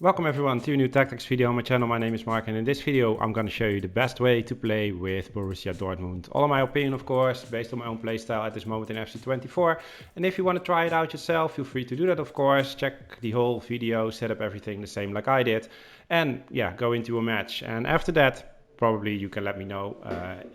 Welcome everyone to a new tactics video on my channel. My name is Mark, and in this video I'm going to show you the best way to play with Borussia Dortmund. All of my opinion, of course, based on my own playstyle at this moment in FC24. And if you want to try it out yourself, feel free to do that, of course. Check the whole video, set up everything the same like I did. And yeah, go into a match. And after that, probably you can let me know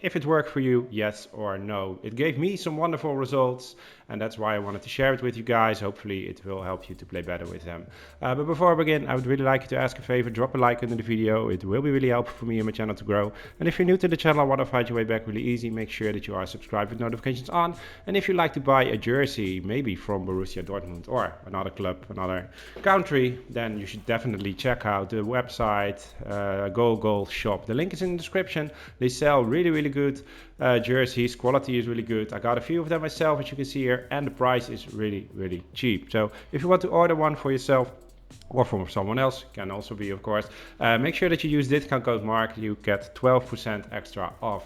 if it worked for you, yes or no. It gave me some wonderful results, and that's why I wanted to share it with you guys. Hopefully it will help you to play better with them. But before I begin, I would really like you to ask a favor. Drop a like under the video. It will be really helpful for me and my channel to grow. And if you're new to the channel, I want to find your way back really easy. Make sure that you are subscribed with notifications on. And if you like to buy a jersey, maybe from Borussia Dortmund or another club, another country, then you should definitely check out the website, Goal Shop. The link is in the description. They sell really good jerseys. Quality is really good. I got a few of them myself, as you can see here, and the price is really cheap. So if you want to order one for yourself or from someone else, can also be, of course, make sure that you use discount code Mark. You get 12% extra off.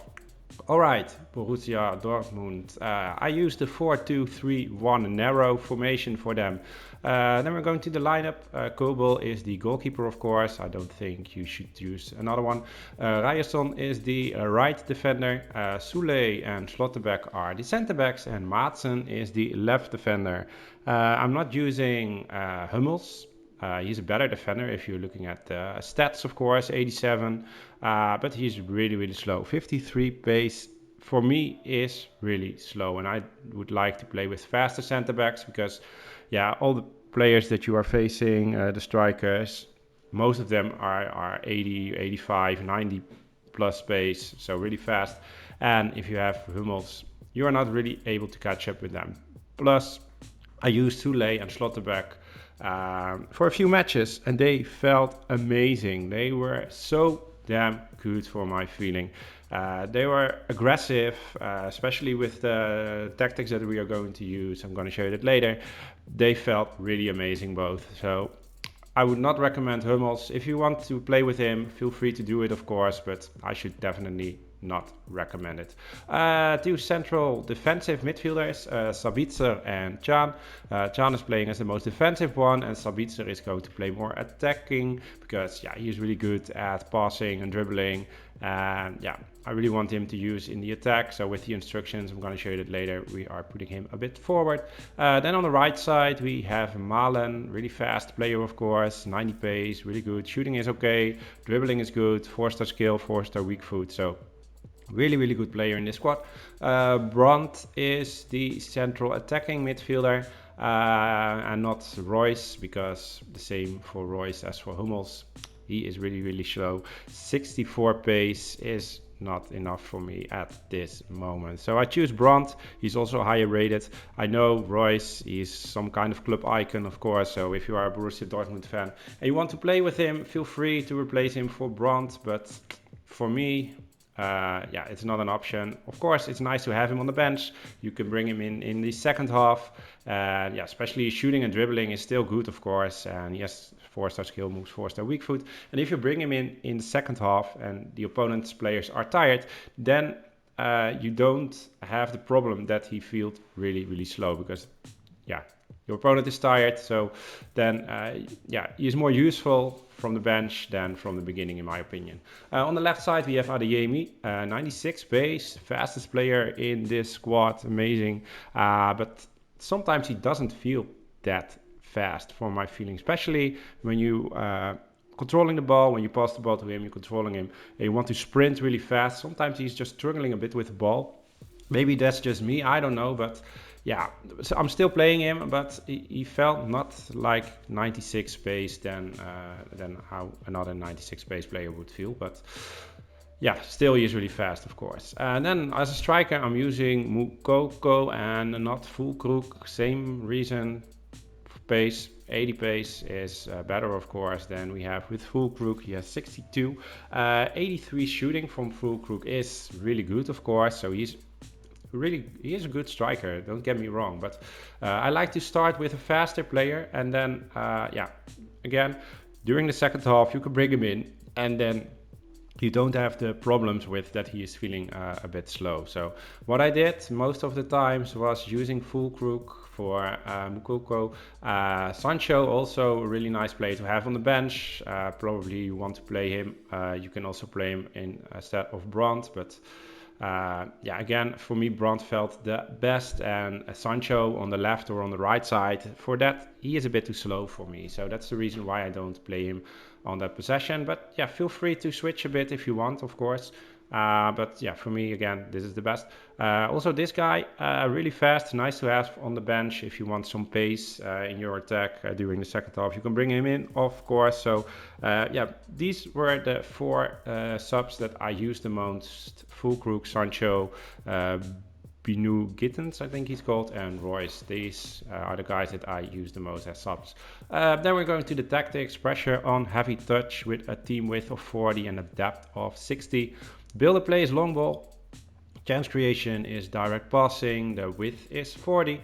Alright, Borussia Dortmund. I used the 4-2-3-1 narrow formation for them. Then we're going to the lineup. Kobel is the goalkeeper, of course. I don't think you should use another one. Ryerson is the right defender. Soule and Schlotterbeck are the center backs, and Maatsen is the left defender. I'm not using Hummels. He's a better defender if you're looking at the stats, of course, 87, but he's really slow. 53 pace for me is really slow, and I would like to play with faster center backs because, yeah, all the players that you are facing, the strikers, most of them are 80, 85, 90 plus pace, so really fast. And if you have Hummels, you are not really able to catch up with them. Plus, I used Soule and Schlotterbeck for a few matches, and they felt amazing. They were so damn good for my feeling. They were aggressive, especially with the tactics that we are going to use. I'm going to show you that later. They felt really amazing both. So I would not recommend Hummels. If you want to play with him, feel free to do it, of course, but I should definitely not recommend it. Two central defensive midfielders, Sabitzer and Can. Can is playing as the most defensive one, and Sabitzer is going to play more attacking because, yeah, he's really good at passing and dribbling. And yeah, I really want him to use in the attack. So with the instructions, I'm going to show you that later, we are putting him a bit forward. Then on the right side, we have Malen, really fast player, of course, 90 pace, really good. Shooting is okay, dribbling is good, 4-star skill, 4-star weak foot. So really good player in this squad. Brandt is the central attacking midfielder, and not Royce, because the same for Royce as for Hummels. He is really slow. 64 pace is not enough for me at this moment. So I choose Brandt. He's also higher rated. I know Royce is some kind of club icon, of course. So if you are a Borussia Dortmund fan and you want to play with him, feel free to replace him for Brandt. But for me, yeah, it's not an option. Of course, it's nice to have him on the bench. You can bring him in the second half. Yeah, especially shooting and dribbling is still good, of course. And yes, 4-star skill moves, 4-star weak foot. And if you bring him in the second half and the opponent's players are tired, then you don't have the problem that he feels really slow because, yeah, your opponent is tired. So then, yeah, he is more useful from the bench than from the beginning, in my opinion. On the left side, we have Adeyemi, 96 pace, fastest player in this squad, amazing. But sometimes he doesn't feel that fast for my feeling, especially when you controlling the ball, when you pass the ball to him, you're controlling him, and you want to sprint really fast. Sometimes he's just struggling a bit with the ball. Maybe that's just me, I don't know, but yeah, so I'm still playing him, but he felt not like 96 pace than how another 96 pace player would feel. But yeah, still he is really fast, of course. And then as a striker, I'm using Mukoko and not Füllkrug. Same reason, pace. 80 pace is better, of course, than we have with Füllkrug. He has 62. 83 shooting from Füllkrug is really good, of course. So he is a good striker, don't get me wrong, but I like to start with a faster player, and then yeah, again, during the second half you can bring him in, and then you don't have the problems with that he is feeling a bit slow. So what I did most of the times was using Füllkrug for Mukoko. Sancho, also a really nice player to have on the bench. Probably you want to play him. You can also play him instead of Brandt, but yeah, again, for me, Brandt felt the best, and Sancho on the left or on the right side, for that, he is a bit too slow for me. So that's the reason why I don't play him on that possession. But yeah, feel free to switch a bit if you want, of course. But yeah, for me, again, this is the best. Also, this guy, really fast, nice to have on the bench if you want some pace in your attack during the second half. You can bring him in, of course. So yeah, these were the 4 subs that I used the most: Fulkrug, Sancho, Binu Gittens, I think he's called, and Royce. These are the guys that I use the most as subs. Then we're going to the tactics: pressure on, heavy touch with a team width of 40 and a depth of 60. Build a play is long ball. Chance creation is direct passing. The width is 40.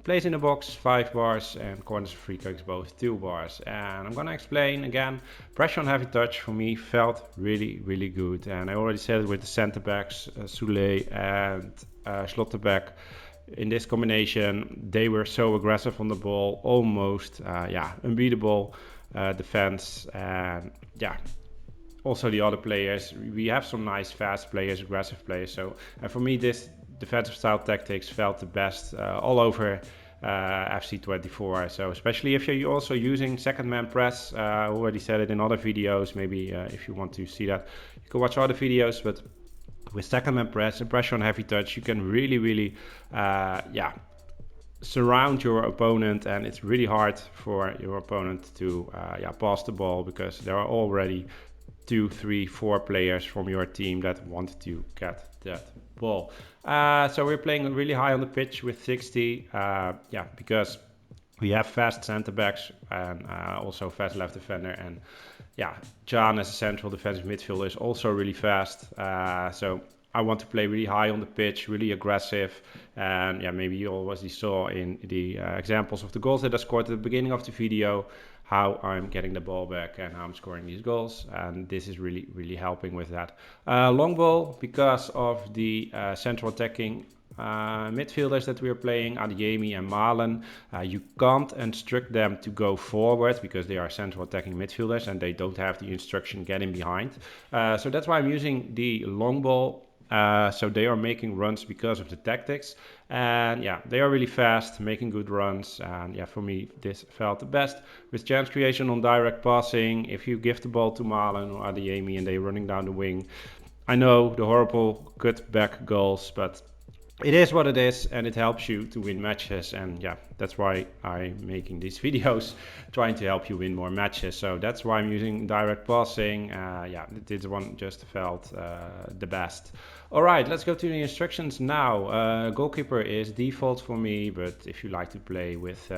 Plays in the box 5 bars, and corners of free kicks both 2 bars. And I'm gonna explain again. Pressure on heavy touch for me felt really good. And I already said it with the center backs, Soule and Schlotterbeck. In this combination, they were so aggressive on the ball, almost yeah, unbeatable defense. And yeah, also the other players, we have some nice fast players, aggressive players. So for me, this defensive style tactics felt the best all over FC24. So especially if you're also using second man press, I already said it in other videos. Maybe if you want to see that, you can watch other videos. But with second man press and pressure on heavy touch, you can really yeah, surround your opponent, and it's really hard for your opponent to yeah, pass the ball, because there are already 2, 3, 4 players from your team that want to get that ball. So we're playing really high on the pitch with 60, yeah, because we have fast center backs and also fast left defender, and yeah, Can as a central defensive midfielder is also really fast. So I want to play really high on the pitch, really aggressive. And yeah, maybe you already saw in the examples of the goals that I scored at the beginning of the video, how I'm getting the ball back and how I'm scoring these goals. And this is really helping with that. Long ball, because of the central attacking midfielders that we are playing, Adeyemi and Malen, you can't instruct them to go forward because they are central attacking midfielders and they don't have the instruction getting behind. So that's why I'm using the long ball. So they are making runs because of the tactics, and yeah, they are really fast, making good runs. And yeah, for me, this felt the best. With chance creation on direct passing, if you give the ball to Malen or Adeyemi and they're running down the wing, I know the horrible cut back goals, but it is what it is, and it helps you to win matches. And yeah, that's why I'm making these videos, trying to help you win more matches. So that's why I'm using direct passing. Yeah, this one just felt the best. All right, let's go to the instructions now. Goalkeeper is default for me, but if you like to play with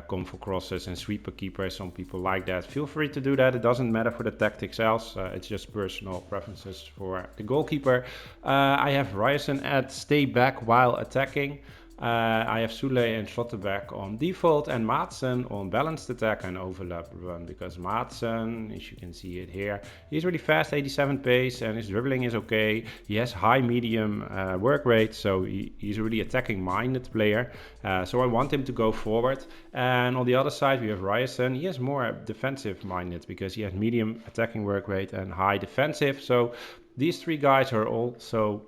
comfort crosses and sweeper keeper, some people like that, feel free to do that. It doesn't matter for the tactics else. It's just personal preferences for the goalkeeper. I have Ryerson at stay back while attacking. I have Soule and Schlotterbeck on default, and Maatsen on balanced attack and overlap run, because Maatsen, as you can see it here, he's really fast, 87 pace, and his dribbling is okay. He has high medium work rate, so he's a really attacking minded player. So I want him to go forward. And on the other side we have Ryerson. He is more defensive minded because he has medium attacking work rate and high defensive. So these 3 guys are also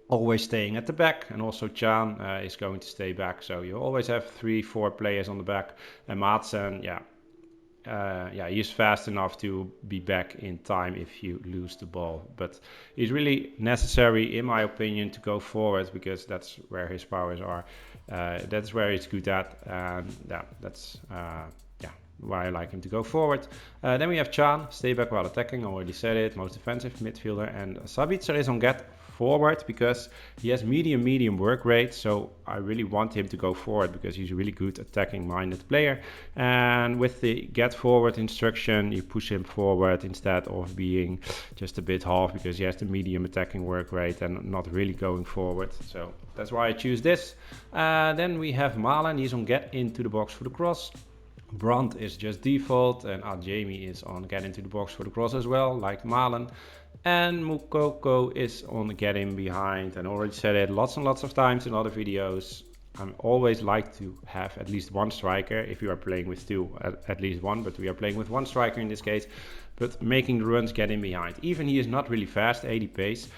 always staying at the back, and also Can is going to stay back. So you always have 3, 4 players on the back. And Maatsen, yeah, he's fast enough to be back in time if you lose the ball. But he's really necessary, in my opinion, to go forward, because that's where his powers are. That's where he's good at, and yeah, that's yeah, why I like him to go forward. Then we have Can, stay back while attacking. I already said it, most defensive midfielder. And Sabitzer is on get forward because he has medium work rate, so I really want him to go forward because he's a really good attacking minded player. And with the get forward instruction, you push him forward instead of being just a bit half, because he has the medium attacking work rate and not really going forward. So that's why I choose this. Then we have Malen, he's on get into the box for the cross. Brandt is just default, and Adeyemi is on get into the box for the cross as well, like Malen. And Mukoko is on getting behind, and already said it lots and lots of times in other videos. I always like to have at least one striker. If you are playing with two, at least one, but we are playing with one striker in this case. But making the runs, get in behind. Even he is not really fast, 80 pace.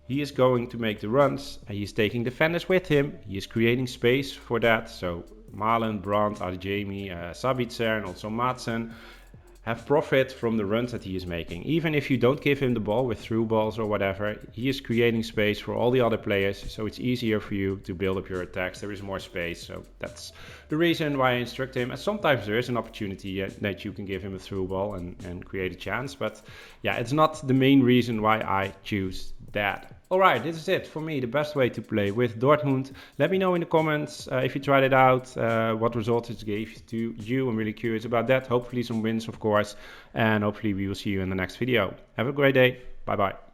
He is going to make the runs, and he's taking defenders with him. He is creating space for that. So Malen, Brandt, Adjemi, Sabitzer, and also Madsen have profit from the runs that he is making. Even if you don't give him the ball with through balls or whatever, he is creating space for all the other players, so it's easier for you to build up your attacks. There is more space, so that's the reason why I instruct him. And sometimes there is an opportunity that you can give him a through ball and create a chance, but yeah, it's not the main reason why I choose that. Alright, this is it for me, the best way to play with Dortmund. Let me know in the comments if you tried it out, what results it gave to you. I'm really curious about that. Hopefully some wins, of course, and hopefully we will see you in the next video. Have a great day. Bye bye.